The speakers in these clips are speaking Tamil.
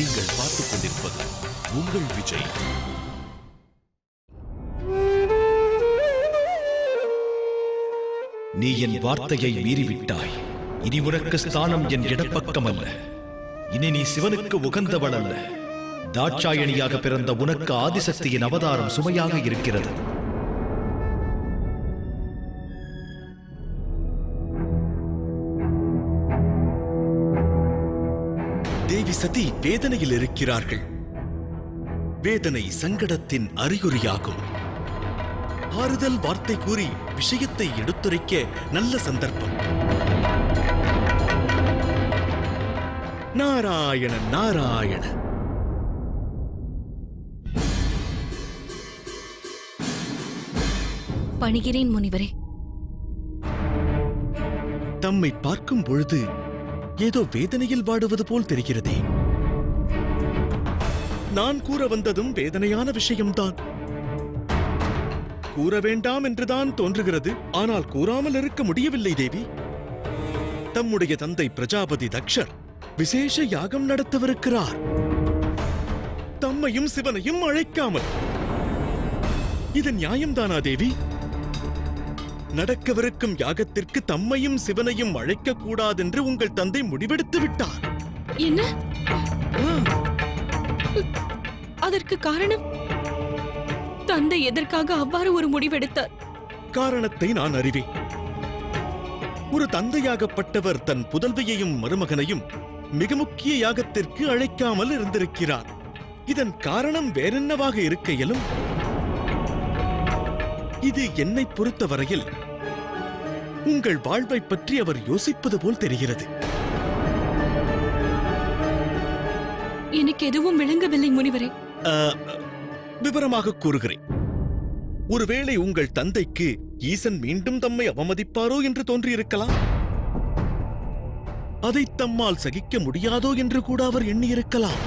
நீங்கள் பார்த்துக் கொண்டிருப்பது உங்கள் விஜய். நீ என் வார்த்தையை மீறிவிட்டாய். இனி உனக்கு ஸ்தானம் என் இடப்பக்கம் அல்ல. இனி நீ சிவனுக்கு உகந்தவள் அல்ல. தாட்சாயணியாக பிறந்த உனக்கு ஆதிசக்தியின் அவதாரம் சுமையாக இருக்கிறது. தேவி சதி வேதனையில் இருக்கிறார்கள். வேதனை சங்கடத்தின் அறிகுறியாகும். ஆறுதல் வார்த்தை கூறி விஷயத்தை எடுத்துரைக்க நல்ல சந்தர்ப்பம். நாராயண நாராயண. பணிகிறேன் முனிவரே. தம்மை பார்க்கும் பொழுது ஏதோ வேதனையில் வாடுவது போல் தெரிகிறதே. நான் கூற வந்ததும் வேதனையான விஷயம்தான். கூற வேண்டாம் என்றுதான் தோன்றுகிறது. ஆனால் கூறாமல் இருக்க முடியவில்லை தேவி. தம்முடைய தந்தை பிரஜாபதி தக்ஷர் விசேஷ யாகம் நடத்தவிருக்கிறார். தம்மையும் சிவனையும் அழைக்காமல். இது நியாயம்தானா தேவி? நடக்கவிருக்கும் யாகத்திற்கு தம்மையும் சிவனையும் அழைக்க கூடாதென்று உங்கள் தந்தை முடிவெடுத்து விட்டார். என்ன? அதற்கு காரணம்? தந்தை எதற்காக அவ்வாறு ஒரு முடிவெடுத்தார்? காரணத்தை நான் அறிவேன். ஒரு தந்தையாகப்பட்டவர் தன் புதல்வியையும் மருமகனையும் மிக முக்கிய யாகத்திற்கு அழைக்காமல் இருந்திருக்கிறார். இதன் காரணம் வேறென்னவாக இருக்க இயலும்? இது என்னை பொறுத்தவரையில் உங்கள் வாழ்வை பற்றி அவர் யோசிப்பது போல் தெரிகிறது. எனக்கு எதுவும் விளங்கவில்லை முனிவரே. விவரமாக கூறுகிறேன். ஒருவேளை உங்கள் தந்தைக்கு ஈசன் மீண்டும் தம்மை அவமதிப்பாரோ என்று தோன்றியிருக்கலாம். அதை தம்மால் சகிக்க முடியாதோ என்று கூட அவர் எண்ணியிருக்கலாம்.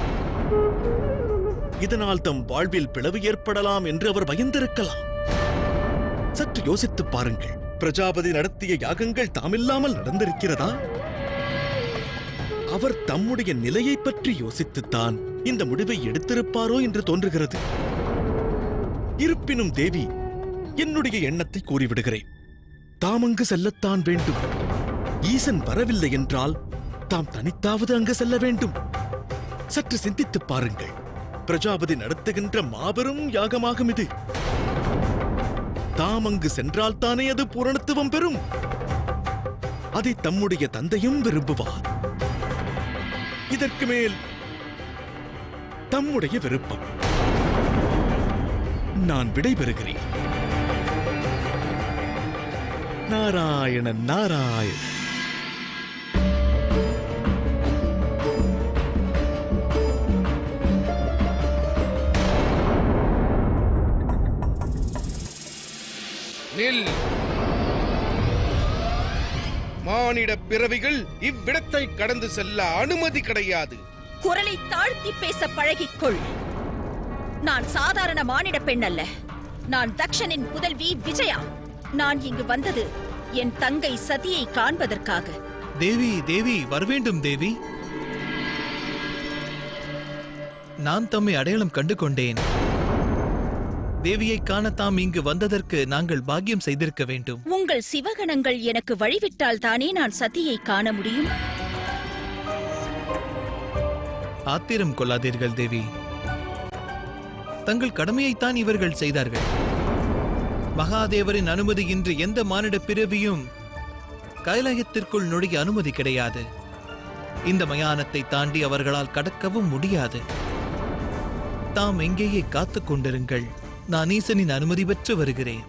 இதனால் தம் வாழ்வில் பிளவு ஏற்படலாம் என்று அவர் பயந்திருக்கலாம். சற்று யோசித்துப் பாருங்கள். பிரஜாபதி நடத்திய யாகங்கள் தாமில்லாமல் நடந்திருக்கிறதா? அவர் தம்முடைய நிலையை பற்றி யோசித்துத்தான் இந்த முடிவை எடுத்திருப்பாரோ என்று தோன்றுகிறது. இருப்பினும் தேவி, என்னுடைய எண்ணத்தை கூறிவிடுகிறேன். தாம் அங்கு செல்லத்தான் வேண்டும். ஈசன் வரவில்லை என்றால் தாம் தனித்தாவது அங்கு செல்ல வேண்டும். சற்று சிந்தித்துப் பாருங்கள். பிரஜாபதி நடத்துகின்ற மாபெரும் யாகமாகும் இது. தாம் அங்கு சென்றால் தானே அது பூரணத்துவம் பெறும். அதை தம்முடைய தந்தையும் விரும்புவார். இதற்கு மேல் தம்முடைய விருப்பம். நான் விடைபெறுகிறேன். நாராயண நாராயண. மானிட பிறவிகள் இவ்விடத்தை கடந்து செல்ல அனுமதி கிடையாது. குரலை தாழ்த்தி பேச பழகிக்கொள். நான் சாதாரண மானிட பெண் அல்ல. நான் தக்ஷனின் புதல்வி விஜயா. நான் இங்கு வந்தது என் தங்கை சதியை காண்பதற்காக. தேவி தேவி வரவேண்டும் தேவி. நான் தம்மை அடையாளம் கண்டு கொண்டேன். தேவியை காண தாம் இங்கு வந்ததற்கு நாங்கள் பாக்கியம் செய்திருக்க வேண்டும். உங்கள் சிவகணங்கள் எனக்கு வழிவிட்டால் தானே நான் சதியை காண முடியும். ஆத்திரம் கொள்ளாதீர்கள் தேவி. தங்கள் கடமையைத்தான் இவர்கள் செய்தார்கள். மகாதேவரின் அனுமதியின்றி எந்த மானிட பிறவியும் கைலாயத்திற்குள் நுழைய அனுமதி கிடையாது. இந்த மயானத்தை தாண்டி அவர்களால் கடக்கவும் முடியாது. தாம் எங்கேயே காத்துக் கொண்டிருங்கள். நான் ஈசனின் அனுமதி பெற்று வருகிறேன்.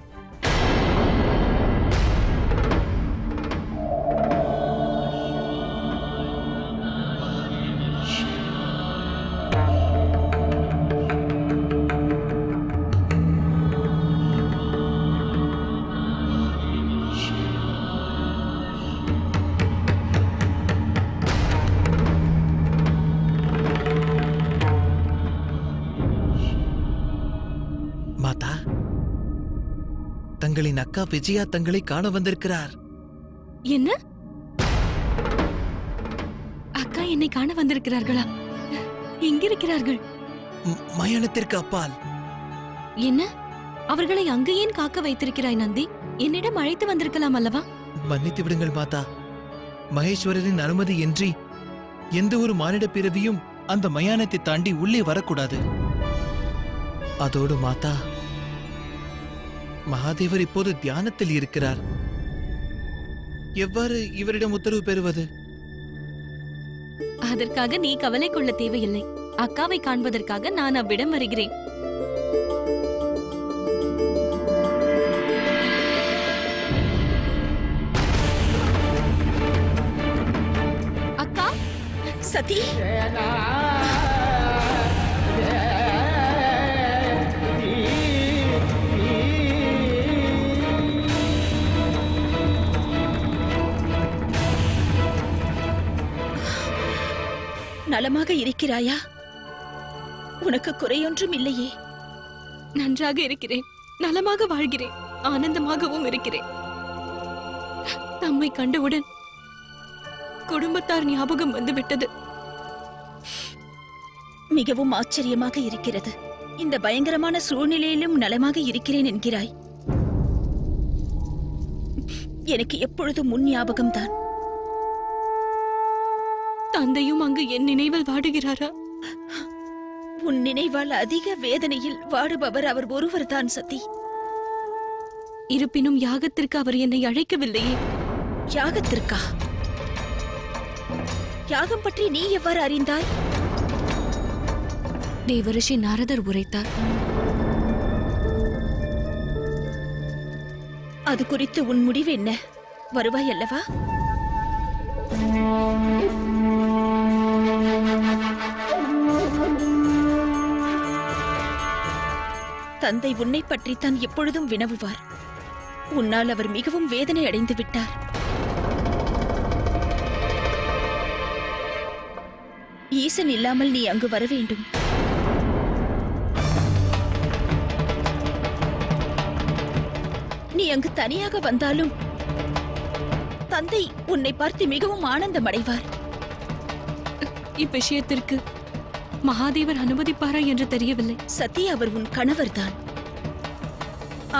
மாதா, தங்களின் அக்கா விஜயா தங்களை காண வந்திருக்கிறார். என்ன? அக்கா என்னை காண வந்திருக்கிறார்களா? எங்கிருக்கிறார்கள்? மயானத்திற்கு அப்பால். என்ன, அவர்களை அங்கு ஏன் காக்க வைத்திருக்கிறாய் நந்தி? என்னிடம் அழைத்து வந்திருக்கலாம் அல்லவா? மன்னித்து விடுங்கள் மாதா. மகேஸ்வரரின் அனுமதியின்றி எந்த ஒரு மானிட பிறவியும் அந்த மயானத்தை தாண்டி உள்ளே வரக்கூடாது. அதோடு மாதா, மகாதேவர் இப்போது தியானத்தில் இருக்கிறார். எவ்வாறு இவரிடம் உத்தரவு பெறுவது? அதற்காக நீ கவலை கொள்ள தேவையில்லை. அக்காவை காண்பதற்காக நான் அவ்விடம் வருகிறேன். அக்கா, சதி, நலமாக இருக்கிறாயா? உனக்கு குறையொன்றும் இல்லையே? நன்றாக இருக்கிறேன், நலமாக வாழ்கிறேன், ஆனந்தமாகவும் இருக்கிறேன். தம்மை கண்டவுடன் குடும்பத்தார் ஞாபகம் வந்துவிட்டது. மிகவும் ஆச்சரியமாக இருக்கிறது. இந்த பயங்கரமான சூழ்நிலையிலும் நலமாக இருக்கிறேன் என்கிறாய். எனக்கு எப்பொழுதும் முன் ஞாபகம்தான். தந்தையும் அங்கு என் நினைவில் வாடுகிறாரா? உன் நினைவால் அதிக வேதனையில் வாடுபவர் அவர் ஒருவர்தான் சதி. இருப்பினும் யாகத்திற்கு அவர் என்னை அழைக்கவில்லையே. யாகத்திற்கா? யாகம் பற்றி நீ எவ்வாறு அறிந்தாய்? தேவரிஷி நாரதர் உரைத்தார். அது குறித்து உன் முடிவு என்ன? வருவாய் அல்லவா? தந்தை உன்னை பற்றித்தான் எப்பொழுதும் வினவுவார். உன்னால் அவர் மிகவும் வேதனை அடைந்து விட்டார். ஈசன் இல்லாமல் நீ அங்கு வர வேண்டும். நீ அங்கு தனியாக வந்தாலும் தந்தை உன்னை பார்த்து மிகவும் ஆனந்தம் அடைவார். இவ்விஷயத்திற்கு மகாதேவர் அனுமதிப்பாரா என்று தெரியவில்லை. சதி, அவர் உன் கணவர்தான்.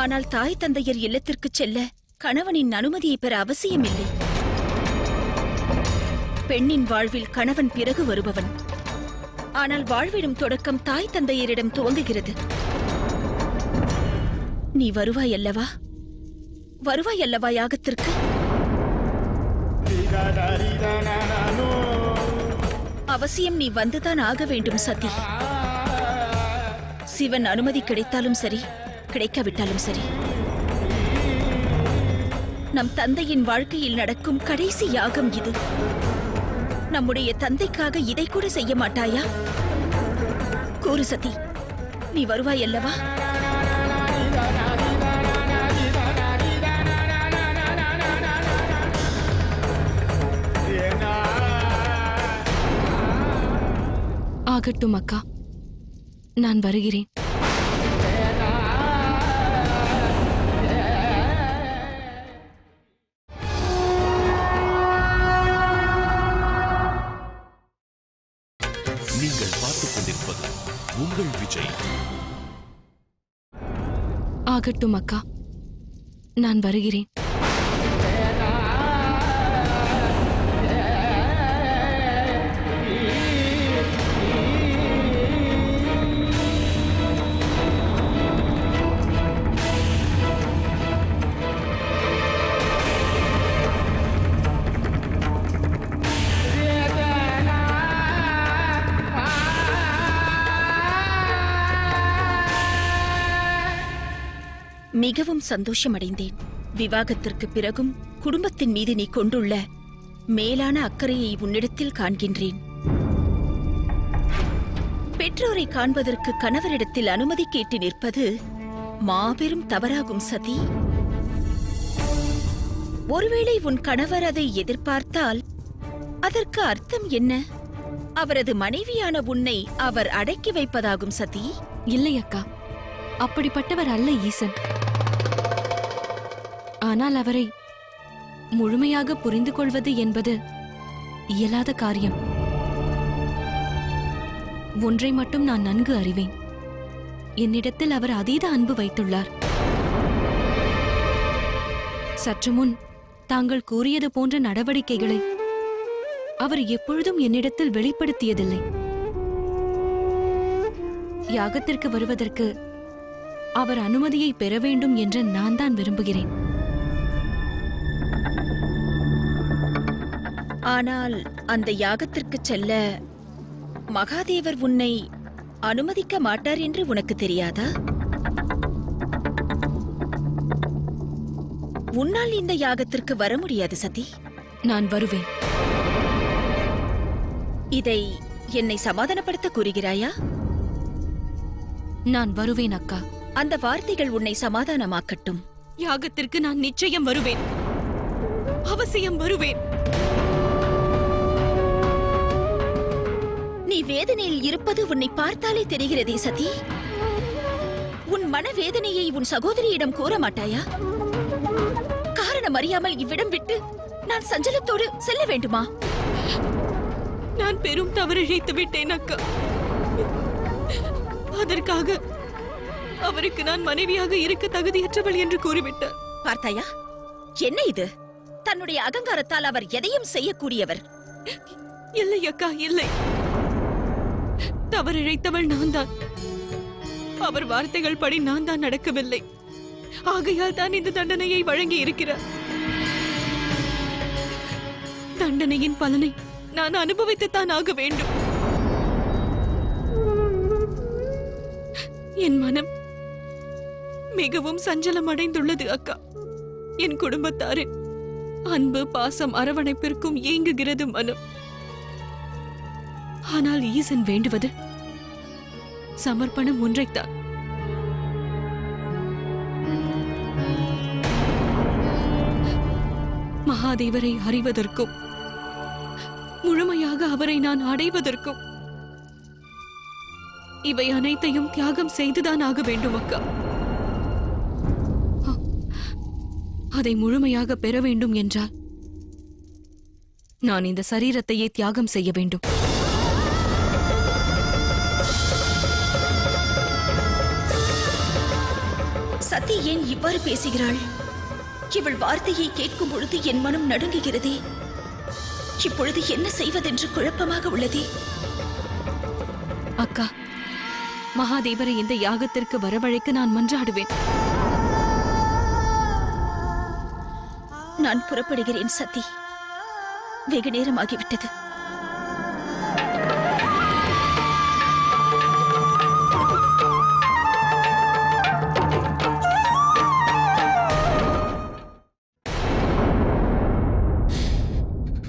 ஆனால் தாய் தந்தையர் இல்லத்திற்கு செல்ல கணவனின் அனுமதியை பெற அவசியமில்லை. பெண்ணின் வாழ்வில் கணவன் பிறகு வருபவன். ஆனால் வாழ்விடும் தொடக்கம் தாய் தந்தையரிடம் துவங்குகிறது. நீ வருவாய் அல்லவா? வருவாய் அல்லவா யாகத்திற்கு? அவசியம் நீ வந்துதான் ஆக வேண்டும் சதி. சிவன் அனுமதி கிடைத்தாலும் சரி, கிடைக்காவிட்டாலும் சரி. நம் தந்தையின் வாழ்க்கையில் நடக்கும் கடைசி யாகம் இது. நம்முடைய தந்தைக்காக இதை கூட செய்ய மாட்டாயா? கூறு சதி, நீ வருவாய் அல்லவா? ஆகட்டும் அக்கா, நான் வருகிறேன். நீங்கள் பார்த்துக் கொண்டிருப்பது உங்கள் விஜய். ஆகட்டும் அக்கா, நான் வருகிறேன். மிகவும் சந்தோஷமடைந்தேன். விவாகத்திற்கு பிறகும் குடும்பத்தின் மீது நீ கொண்டுள்ள மேலான அக்கறையை உன்னிடத்தில் காண்கின்றேன். பெற்றோரை காண்பதற்கு கணவரிடத்தில் அனுமதி கேட்டு நிற்பது மாபெரும் தவறாகும் சதி. ஒருவேளை உன் கணவர் அதை எதிர்பார்த்தால் அதற்கு அர்த்தம் என்ன? அவரது மனைவியான உன்னை அவர் அடக்கி வைப்பதாகும் சதி. இல்லை அக்கா, அப்படிப்பட்டவர் அல்ல ஈசன். ஆனால் அவரை முழுமையாக புரிந்து கொள்வது என்பது இயலாத காரியம். ஒன்றை மட்டும் நான் நன்கு அறிவேன். என்னிடத்தில் அவர் அதீத அன்பு வைத்துள்ளார். சற்று முன் தாங்கள் கூறியது போன்ற நடவடிக்கைகளை அவர் எப்பொழுதும் என்னிடத்தில் வெளிப்படுத்தியதில்லை. யாகத்திற்கு வருவதற்கு அவர் அனுமதியை பெற வேண்டும் என்று நான் தான் விரும்புகிறேன். ஆனால் அந்த யாகத்திற்கு செல்ல மகாதேவர் உன்னை அனுமதிக்க மாட்டார் என்று உனக்கு தெரியாதா? உன்னால் இந்த யாகத்திற்கு வர முடியாது சதி. நான் வருவேன். இதை என்னை சமாதானப்படுத்த கூறுகிறாயா? நான் வருவேன் அக்கா. அந்த வார்த்தைகள் உன்னை சமாதானமாக்கட்டும். யாகத்திற்கு நான் நிச்சயம் வருவேன். அவசியம் வருவேன். நீ வேதனையில் இருப்பது உன்னை பார்த்தாலே தெரிகிறதே சதி. உன் மனவேதனையை உன் சகோதரியிடம் கூற மாட்டாயா? காரணம் அறியாமல் இவ்விடம் விட்டு நான் சஞ்சலத்தோடு செல்ல வேண்டுமா? நான் பெரும் தவறிழைத்து விட்டேன் அக்கா. அதற்காக அவருக்கு நான் மனைவியாக இருக்க தகுதியற்றவள் என்று கூறிவிட்டார். பார்த்தாயா, என்ன இது? தன்னுடைய அகங்காரத்தால் அவர் எதையும் செய்யக்கூடியவர். இல்லை அக்கா, இல்லை. தவறிழைத்தவள் நான் தான். அவர் வார்த்தைகள் படி நான் தான் நடக்கவில்லை. ஆகையால் தான் இந்த தண்டனையை வழங்கி இருக்கிறார். தண்டனையின் பலனை நான் அனுபவித்துத்தான் ஆக வேண்டும். என் மனம் மிகவும் சஞ்சலம் அடைந்துள்ளது அக்கா. என் குடும்பத்தாரின் அன்பு, பாசம், அரவணைப்பிற்கும் ஏங்குகிறது மனம். ஆனால் ஈசன் வேண்டுவது சமர்ப்பணம் ஒன்றைத்தான். மகாதேவரை அறிவதற்கும் முழுமையாக அவரை நான் அடைவதற்கும் இவை அனைத்தையும் தியாகம் செய்துதான் ஆக வேண்டும் அக்கா. அதை முழுமையாக பெற வேண்டும் என்றால் நான் இந்த சரீரத்தையே தியாகம் செய்ய வேண்டும். சதி ஏன் இவ்வாறு பேசுகிறாள்? இவள் வார்த்தையை கேட்கும் பொழுது என் மனம் நடுங்குகிறதே. இப்பொழுது என்ன செய்வதென்று குழப்பமாக உள்ளதே. அக்கா, மகாதேவரை இந்த யாகத்திற்கு வரவழைக்க நான் மன்றாடுவேன். நான் புறப்படுகிறேன் சதி. வெகு நேரமாகிவிட்டது.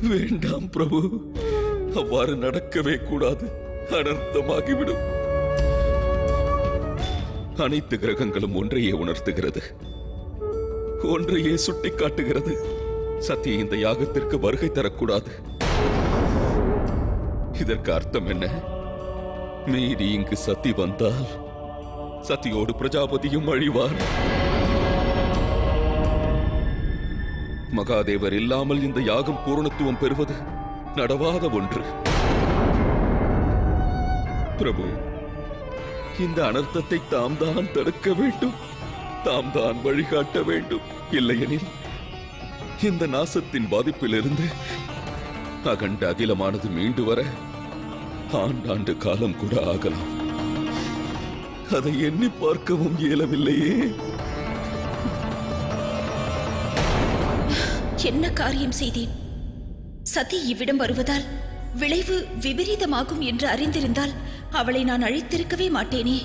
வேண்டாம் பிரபு, அவ்வாறு நடக்கவே கூடாது. அனர்த்தமாகிவிடும். அனைத்து கிரகங்களும் ஒன்றையே உணர்த்துகிறது, ஒன்றையே சுட்டிக்காட்டுகிறது. சதி இந்த யாகத்திற்கு வருகை தரக்கூடாது. இதற்கு அர்த்தம் என்ன? மீறி இங்கு சதி வந்தால் சதியோடு பிரஜாபதியும் அழிவார். மகாதேவர் இல்லாமல் இந்த யாகம் பூரணத்துவம் பெறுவது நடவாத ஒன்று. பிரபு, இந்த அனர்த்தத்தை தாம் தான் தடுக்க வேண்டும், தாம் தான் வழிகாட்ட வேண்டும். இல்லையெனில் இந்த நாசத்தின் பாதிப்பிலிருந்து அகண்ட அகிலமானது மீண்டு வர ஆண்டாண்டு காலம் கூட ஆகலாம். அதை எண்ணி பார்க்கவும் இயலவில்லையே. என்ன காரியம் செய்தேன்? சதி இவ்விடம் வருவதால் விளைவு விபரீதமாகும் என்று அறிந்திருந்தால் அவளை நான் அழைத்திருக்கவே மாட்டேனே.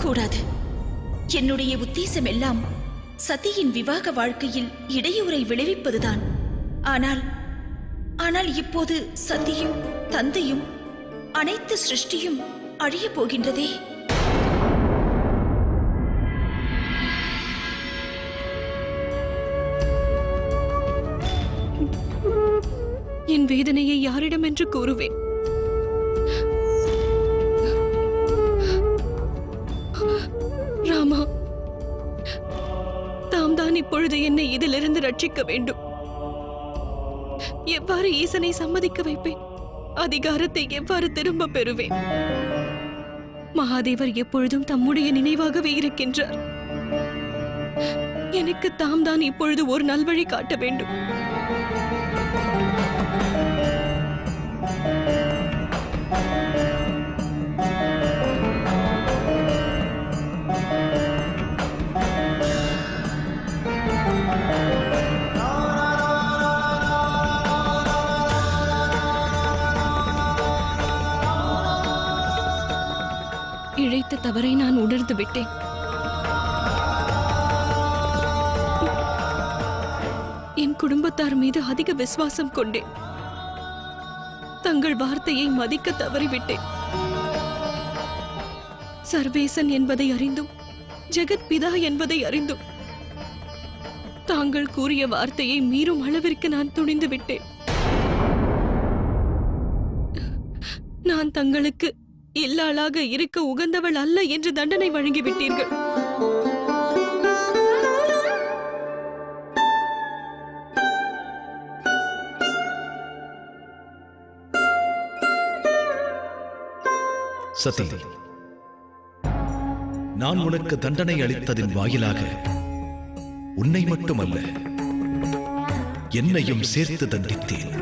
கூடாது. என்னுடைய உத்தேசம் எல்லாம் சதியின் விவாக வாழ்க்கையில் இடையூறை விளைவிப்பதுதான். ஆனால் இப்போது சதியும் தந்தையும் அனைத்து சிருஷ்டியும் அழியப் போகின்றதே. என் வேதனையை யாரிடம் என்று கூறுவேன்? ராமா, தாம் தான் இப்பொழுது என்னை இதிலிருந்து ரட்சிக்க வேண்டும். எவ்வாறு ஈசனை சம்மதிக்க வைப்பேன்? அதிகாரத்தை எவ்வாறு திரும்ப பெறுவேன்? மகாதேவர் எப்பொழுதும் தம்முடைய நினைவாகவே இருக்கின்றார். எனக்கு தாம் தான் இப்பொழுது ஒரு நல்வழி காட்ட வேண்டும். இழைத்த தவறை நான் உணர்ந்து விட்டேன். என் குடும்பத்தார் மீது அதிக விசுவாசம் கொண்டேன். தங்கள் வார்த்தையை மதிக்க தவறிவிட்டேன். சர்வேசன் என்பதை அறிந்தும் ஜெகத் பிதா என்பதை அறிந்தும் தாங்கள் கூறிய வார்த்தையை மீறும் அளவிற்கு நான் துணிந்து விட்டேன். நான் தங்களுக்கு இல்லாளாக இருக்க உகந்தவள் அல்ல என்று தண்டனை வழங்கிவிட்டீர்கள். சதி, நான் உனக்கு தண்டனை அளித்ததின் வாயிலாக உன்னை மட்டுமல்ல என்னையும் சேர்த்து தண்டித்தேன்.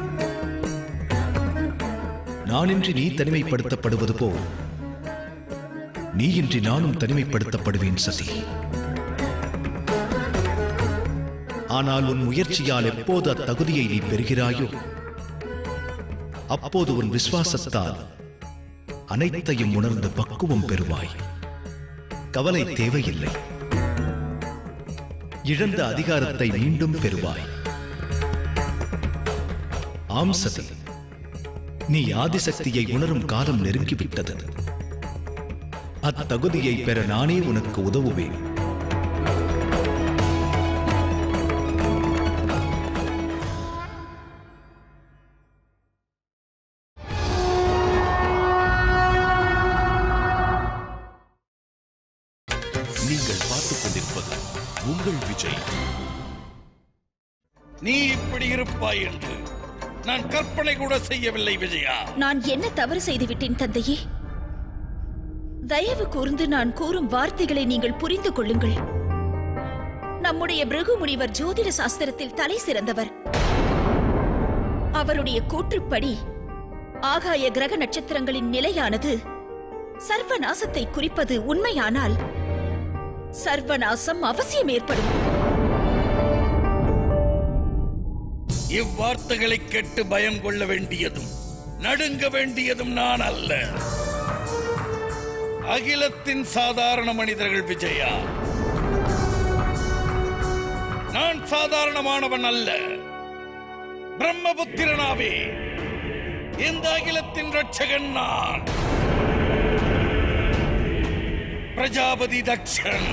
நானின்றி நீ தனிமைப்படுத்தப்படுவது போல் நீயின்றி நானும் தனிமைப்படுத்தப்படுவேன் சதி. ஆனால் உன் முயற்சியால் எப்போது அத்தகுதியை நீ பெறுகிறாயோ அப்போது உன் விசுவாசத்தால் அனைத்தையும் உணர்ந்து பக்குவம் பெறுவாய். கவலை தேவையில்லை. இழந்த அதிகாரத்தை மீண்டும் பெறுவாய். ஆம் சதி, நீ ஆதிசக்தியை உணரும் காலம் நெருங்கிவிட்டது. அத்தகுதியை பெற நானே உனக்கு உதவுவேன். நீங்கள் பார்த்துக் கொண்டிருப்பது உங்கள் விஜய். நீ இப்படி இருப்பாய் என்று நான் கற்பனை கூட செய்யவில்லை விஜயா. நான் என்ன தவறு செய்து விட்டேன் தந்தையே? தயவு கூர்ந்து நான் கூறும் வார்த்தைகளை நீங்கள் புரிந்து கொள்ளுங்கள். நம்முடைய பிருகு முனிவர் ஜோதிட சாஸ்திரத்தில் தலை சிறந்தவர். அவருடைய கூற்றுப்படி ஆகாய கிரக நட்சத்திரங்களின் நிலையானது சர்வநாசத்தை குறிப்பது உண்மையானால் சர்வநாசம் அவசியம் ஏற்படும். இவ்வார்த்தைகளை கேட்டு பயம் கொள்ள வேண்டியதும் நடுங்க வேண்டியதும் நான் அல்ல, அகிலத்தின் சாதாரண மனிதர்கள் விஜயா. நான் சாதாரணமானவன் அல்ல, பிரம்மபுத்திரனாவே. இந்த அகிலத்தின் ரட்சகன் நான், பிரஜாபதி தக்ஷன்.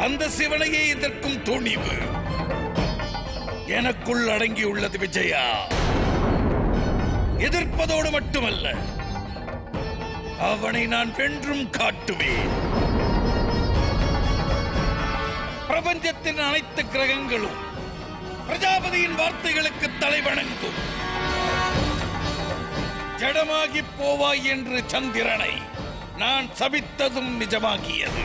அந்த சிவனையே எதிர்க்கும் துணிவு எனக்குள் அடங்கியுள்ளது விஜயா. எதிர்ப்பதோடு மட்டுமல்ல, அவனை நான் வென்றும் காட்டுவேன். பிரபஞ்சத்தின் அனைத்து கிரகங்களும் பிரஜாபதியின் வார்த்தைகளுக்கு தலைவணங்கும். ஜடமாகி போவாய் என்று சந்திரனை நான் சபித்ததும் நிஜமாகியது.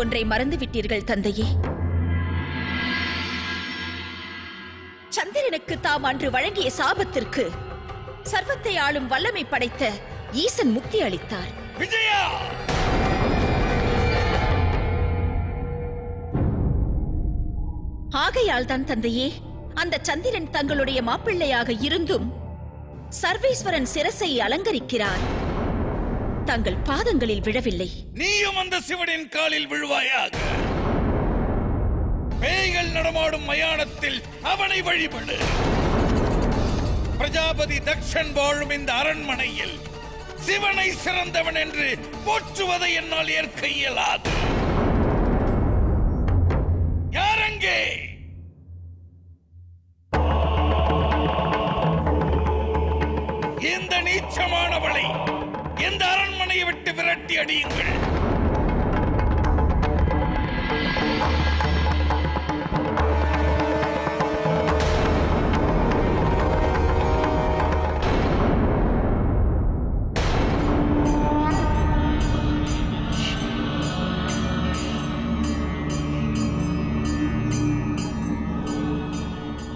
ஒன்றை மறந்துவிட்டீர்கள் தந்தையே. சந்திரனுக்கு தாம் அன்று வழங்கிய சாபத்திற்கு சர்வத்தை ஆளும் வல்லமை படைத்த ஈசன் முக்தி அளித்தார். விஜயா, ஆகையால் தான் தந்தையே, அந்த சந்திரன் தங்களுடைய மாப்பிள்ளையாக இருந்தும் சர்வேஸ்வரன் சிரசை அலங்கரிக்கிறார். தங்கள் பாதங்களில் விழவில்லை. நீயும் அந்த சிவனின் காலில் விழுவாயாக. பேய்கள் நடமாடும் மயானத்தில் அவனை வழிபடு. பிரஜாபதி தக்ஷன் வாழும் இந்த அரண்மனையில் சிவனை சிறந்தவன் என்று போற்றுவதை என்னால் ஏற்க இயலாது. யாரெங்கே? இந்த நீச்சமானவளை இந்த அரண்மனையை விட்டு விரட்டி அடியுங்கள்.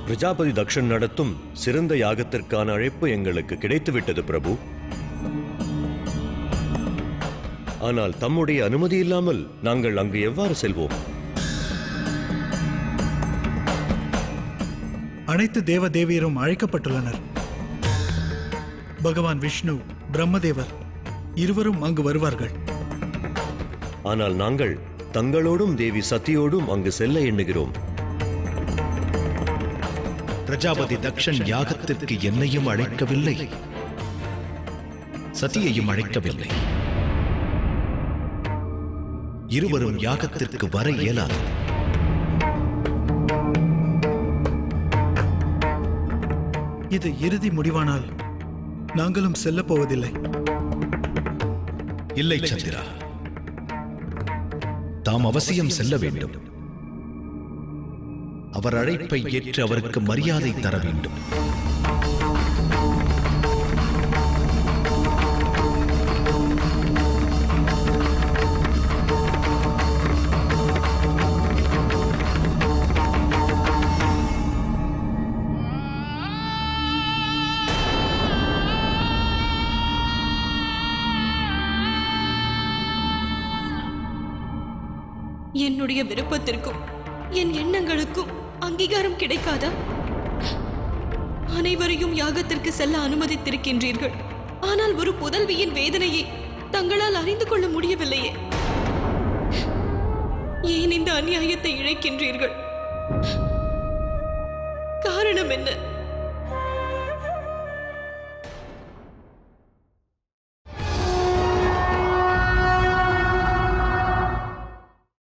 பிரஜாபதி தக்ஷன் நடத்தும் சிறந்த யாகத்திற்கான அழைப்பு எங்களுக்கு கிடைத்துவிட்டது பிரபு. ஆனால் தம்முடைய அனுமதி இல்லாமல் நாங்கள் அங்கு எவ்வாறு செல்வோம்? அனைத்து தேவ தேவியரும் அழைக்கப்பட்டுள்ளனர். பகவான் விஷ்ணு, பிரம்மதேவர் இருவரும் அங்கு வருவார்கள். ஆனால் நாங்கள் தங்களோடும் தேவி சதியோடும் அங்கு செல்ல எண்ணுகிறோம். பிரஜாபதி தக்ஷன் யாகத்திற்கு என்னையும் அழைக்கவில்லை, சதியையும் அழைக்கவில்லை. இருவரும் யாகத்திற்கு வர இயலாது. இது இறுதி முடிவானால் நாங்களும் செல்லப் போவதில்லை. இல்லை சந்திரா, தாம் அவசியம் செல்ல வேண்டும். அவர் அழைப்பை ஏற்று அவருக்கு மரியாதை தர வேண்டும். என்னுடைய விருப்பத்திற்கும் என் எண்ணங்களுக்கும் அங்கீகாரம் கிடைக்காதா? அனைவரையும் யாகத்திற்கு செல்ல அனுமதித்திருக்கின்றீர்கள். ஆனால் ஒரு புதல்வியின் வேதனையை தங்களால் அறிந்து கொள்ள முடியவில்லையே. ஏன் இந்த அநியாயத்தை இழைக்கின்றீர்கள்? காரணம் என்ன?